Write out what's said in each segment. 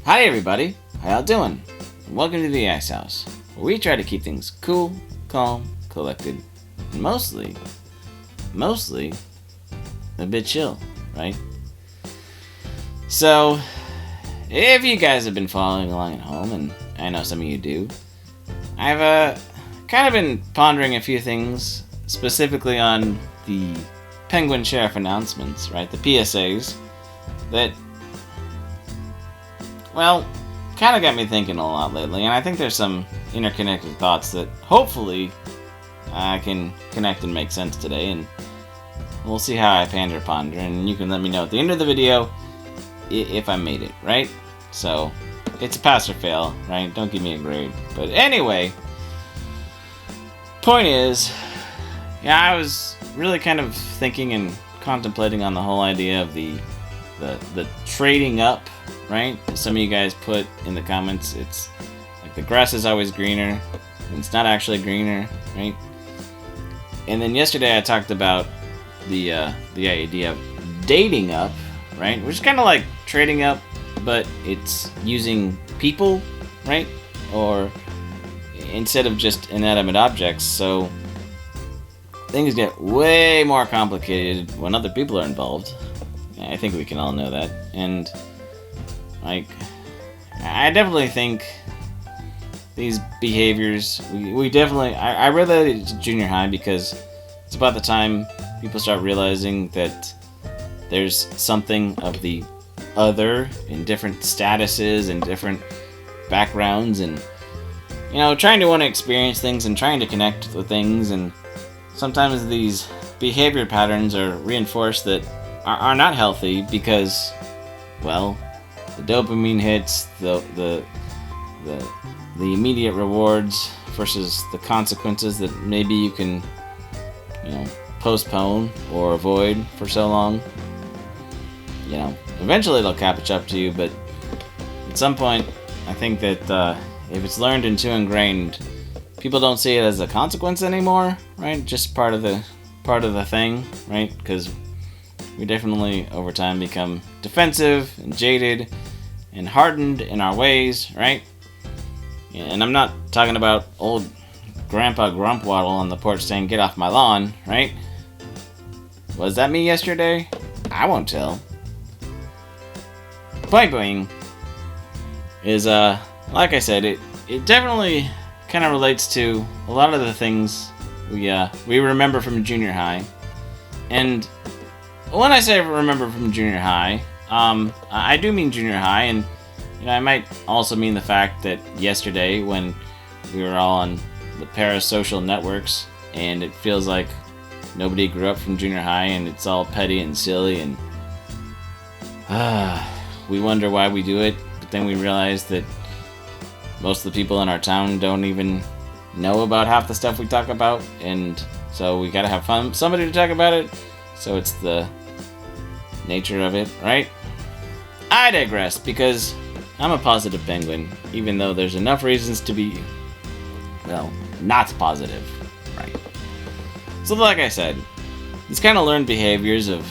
Howdy everybody, how y'all doing? And welcome to the Ice House, where we try to keep things cool, calm, collected, and mostly a bit chill, right? So, if you guys have been following along at home, and I know some of you do, I've kind of been pondering a few things, specifically on the Penguin Sheriff announcements, right? The PSAs, that, well, kind of got me thinking a lot lately, and I think there's some interconnected thoughts that hopefully I can connect and make sense today, and we'll see how I ponder, and you can let me know at the end of the video if I made it, right? So, it's a pass or fail, right? Don't give me a grade. But anyway, point is, yeah, I was really kind of thinking and contemplating on the whole idea of the trading up, right? Some of you guys put in the comments, it's like the grass is always greener, and it's not actually greener, right? And then yesterday I talked about the idea of dating up, right? Which is kind of like trading up, but it's using people, right? Or instead of just inanimate objects, so things get way more complicated when other people are involved. I think we can all know that. And, like, I definitely think these behaviors, we definitely, I read that it's junior high because it's about the time people start realizing that there's something of the other in different statuses and different backgrounds, and, you know, trying to want to experience things and trying to connect with things, and sometimes these behavior patterns are reinforced that are not healthy because, well, the dopamine hits, the immediate rewards versus the consequences that maybe you can, you know, postpone or avoid for so long. You know, eventually it'll catch up to you, but at some point, I think that if it's learned and too ingrained, people don't see it as a consequence anymore, right? Just part of the thing, right? Because we definitely, over time, become defensive and jaded and hardened in our ways, right? And I'm not talking about old Grandpa Grumpwaddle on the porch saying, "Get off my lawn," right? Was that me yesterday? I won't tell. Point being is, like I said, it definitely kind of relates to a lot of the things we remember from junior high. And when I say remember from junior high, I do mean junior high, and, you know, I might also mean the fact that yesterday when we were all on the parasocial networks and it feels like nobody grew up from junior high and it's all petty and silly, and we wonder why we do it, but then we realize that most of the people in our town don't even know about half the stuff we talk about, and so we gotta have fun, somebody to talk about it, so it's the nature of it, right? I digress, because I'm a positive penguin, even though there's enough reasons to be, well, not positive, right? So like I said, these kind of learned behaviors of,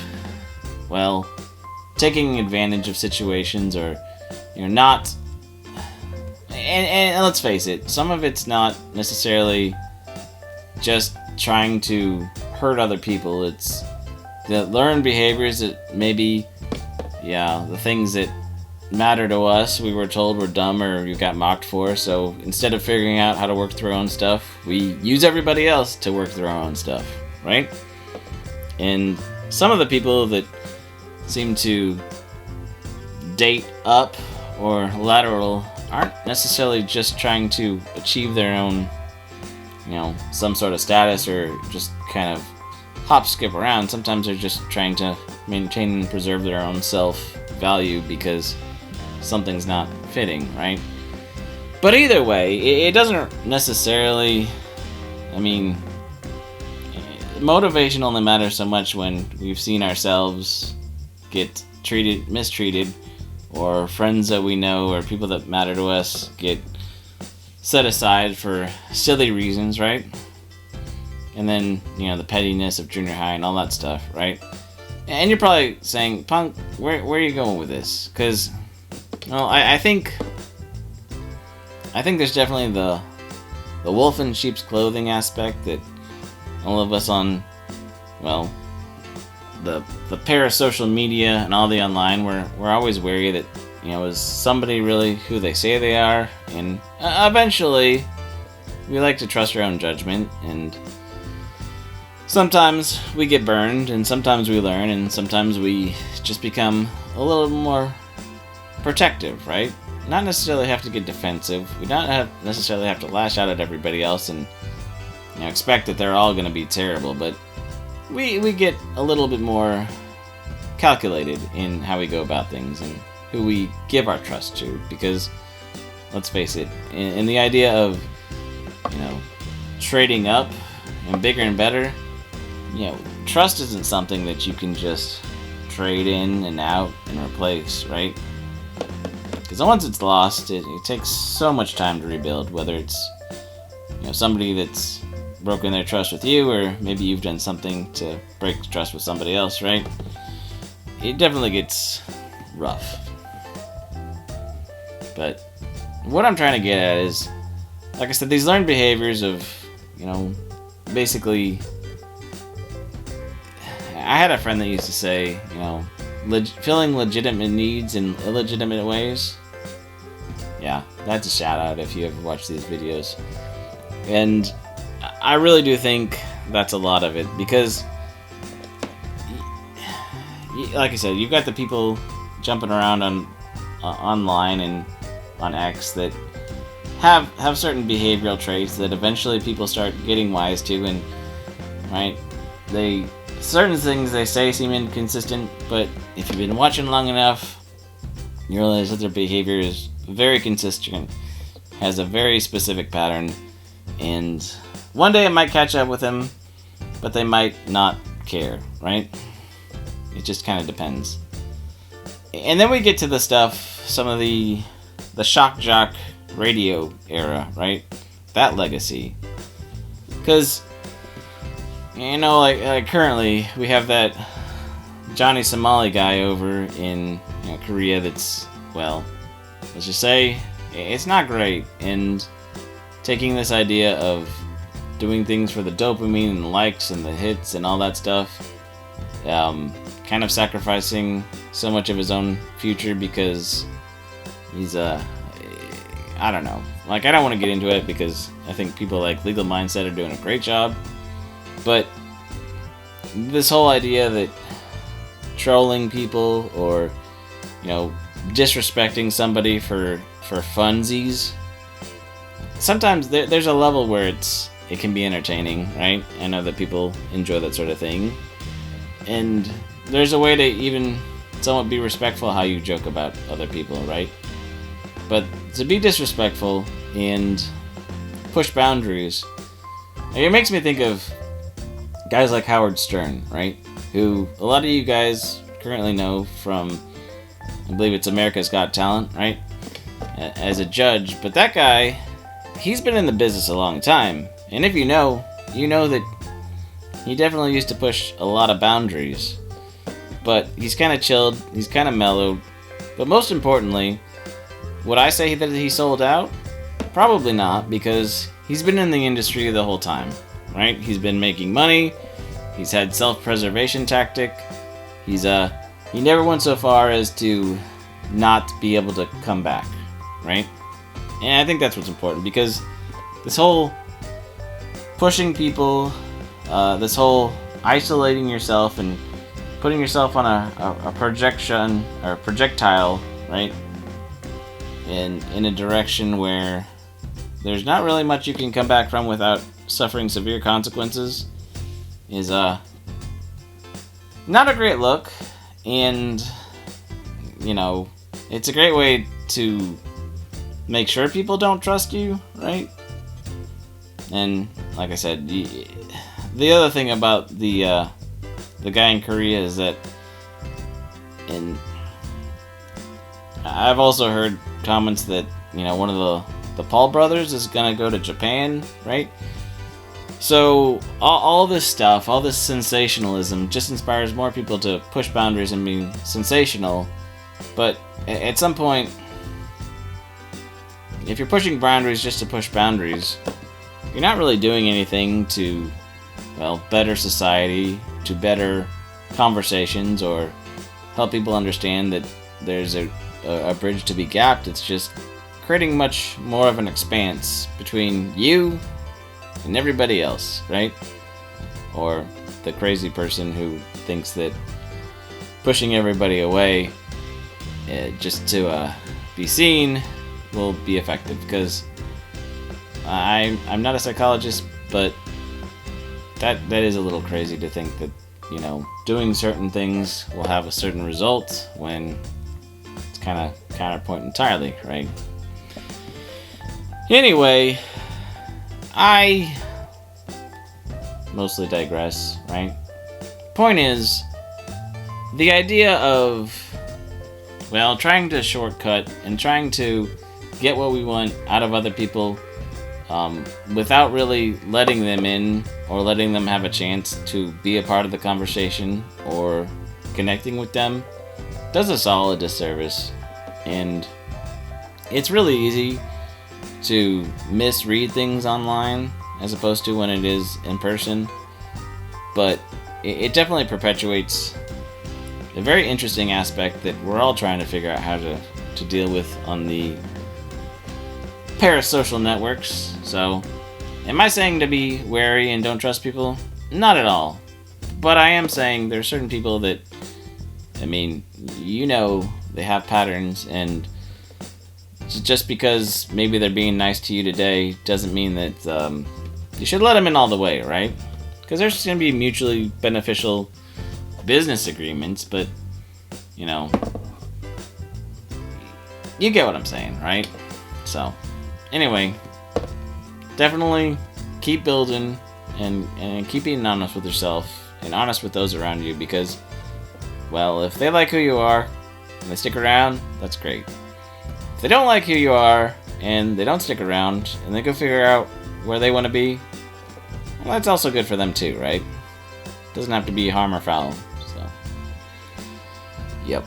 well, taking advantage of situations, or, you know, not, and let's face it, some of it's not necessarily just trying to hurt other people. It's the learned behaviors that maybe, yeah, the things that matter to us, we were told were dumb or you got mocked for, so instead of figuring out how to work through our own stuff, we use everybody else to work through our own stuff, right? And some of the people that seem to date up or lateral aren't necessarily just trying to achieve their own, you know, some sort of status or just kind of hop, skip around. Sometimes they're just trying to maintain and preserve their own self-value because something's not fitting, right? But either way, it doesn't necessarily, I mean, motivation only matters so much when we've seen ourselves get mistreated, or friends that we know or people that matter to us get set aside for silly reasons, right? And then, you know, the pettiness of junior high and all that stuff, right? And you're probably saying, Punk, where are you going with this? Because Well, I think there's definitely the wolf in sheep's clothing aspect that all of us on, well, the parasocial media and all the online, we're always wary that, is somebody really who they say they are? And eventually, we like to trust our own judgment, and sometimes we get burned, and sometimes we learn, and sometimes we just become a little more protective, right? Not necessarily have to get defensive. We don't necessarily have to lash out at everybody else and expect that they're all going to be terrible, but we get a little bit more calculated in how we go about things and who we give our trust to, because let's face it, in the idea of trading up and bigger and better, trust isn't something that you can just trade in and out and replace, right? Because once it's lost, it takes so much time to rebuild, whether it's somebody that's broken their trust with you, or maybe you've done something to break trust with somebody else, right? It definitely gets rough. But what I'm trying to get at is, like I said, these learned behaviors of, basically, I had a friend that used to say, filling legitimate needs in illegitimate ways. Yeah, that's a shout out if you ever watch these videos. And I really do think that's a lot of it, because, like I said, you've got the people jumping around on online and on X that have certain behavioral traits that eventually people start getting wise to, and right, certain things they say seem inconsistent, but if you've been watching long enough, you realize that their behavior is very consistent, has a very specific pattern, and one day it might catch up with them, but they might not care, right? It just kind of depends. And then we get to the stuff, some of the shock jock radio era, right? That legacy. Because, like currently, we have that Johnny Somali guy over in Korea that's, well, let's just say, it's not great. And taking this idea of doing things for the dopamine and the likes and the hits and all that stuff, kind of sacrificing so much of his own future because he's I don't know. I don't want to get into it because I think people like Legal Mindset are doing a great job. But this whole idea that trolling people or, disrespecting somebody for funsies, sometimes there's a level where it can be entertaining, right? I know that people enjoy that sort of thing. And there's a way to even somewhat be respectful how you joke about other people, right? But to be disrespectful and push boundaries, it makes me think of guys like Howard Stern, right? Who a lot of you guys currently know from, I believe it's America's Got Talent, right? As a judge. But that guy, he's been in the business a long time. And if you know that he definitely used to push a lot of boundaries. But he's kind of chilled, he's kind of mellowed. But most importantly, would I say that he sold out? Probably not, because he's been in the industry the whole time, right? He's been making money, he's had self-preservation tactic, he never went so far as to not be able to come back, right? And I think that's what's important, because this whole pushing people, this whole isolating yourself and putting yourself on a projection or a projectile, right? In a direction where there's not really much you can come back from without suffering severe consequences is not a great look. And it's a great way to make sure people don't trust you, right? And like I said, the other thing about the guy in Korea is that, and I've also heard comments that one of the Paul brothers is gonna go to Japan, right? So all this stuff, all this sensationalism, just inspires more people to push boundaries and be sensational. But at some point, if you're pushing boundaries just to push boundaries, you're not really doing anything to, well, better society, to better conversations, or help people understand that there's a bridge to be gapped. It's just creating much more of an expanse between you and everybody else, right? Or the crazy person who thinks that pushing everybody away just to be seen will be effective, because I'm not a psychologist, but that is a little crazy to think that, you know, doing certain things will have a certain result when it's kind of counterpoint entirely, right? Anyway, I mostly digress, right? Point is, the idea of, well, trying to shortcut and trying to get what we want out of other people without really letting them in or letting them have a chance to be a part of the conversation or connecting with them does us all a disservice. And it's really easy to misread things online as opposed to when it is in person, but it definitely perpetuates a very interesting aspect that we're all trying to figure out how to deal with on the parasocial networks. So, am I saying to be wary and don't trust people? Not at all. But I am saying there are certain people that, I mean, you know, they have patterns, and just because maybe they're being nice to you today doesn't mean that you should let them in all the way, right? Because there's going to be mutually beneficial business agreements, but, you know, you get what I'm saying, right? So, anyway, definitely keep building and keep being honest with yourself and honest with those around you, because, well, if they like who you are and they stick around, that's great. If they don't like who you are and they don't stick around and they go figure out where they want to be, well, that's also good for them too, right? Doesn't have to be harm or foul. So, yep.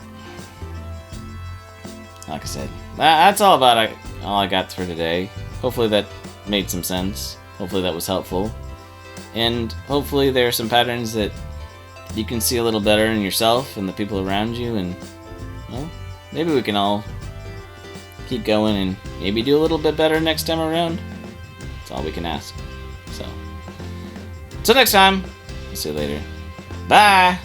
Like I said, that's all about it. All I got for today. Hopefully that made some sense. Hopefully that was helpful. And hopefully there are some patterns that you can see a little better in yourself and the people around you, and, well, maybe we can all keep going and maybe do a little bit better next time around. That's all we can ask. So, until next time, see you later. Bye!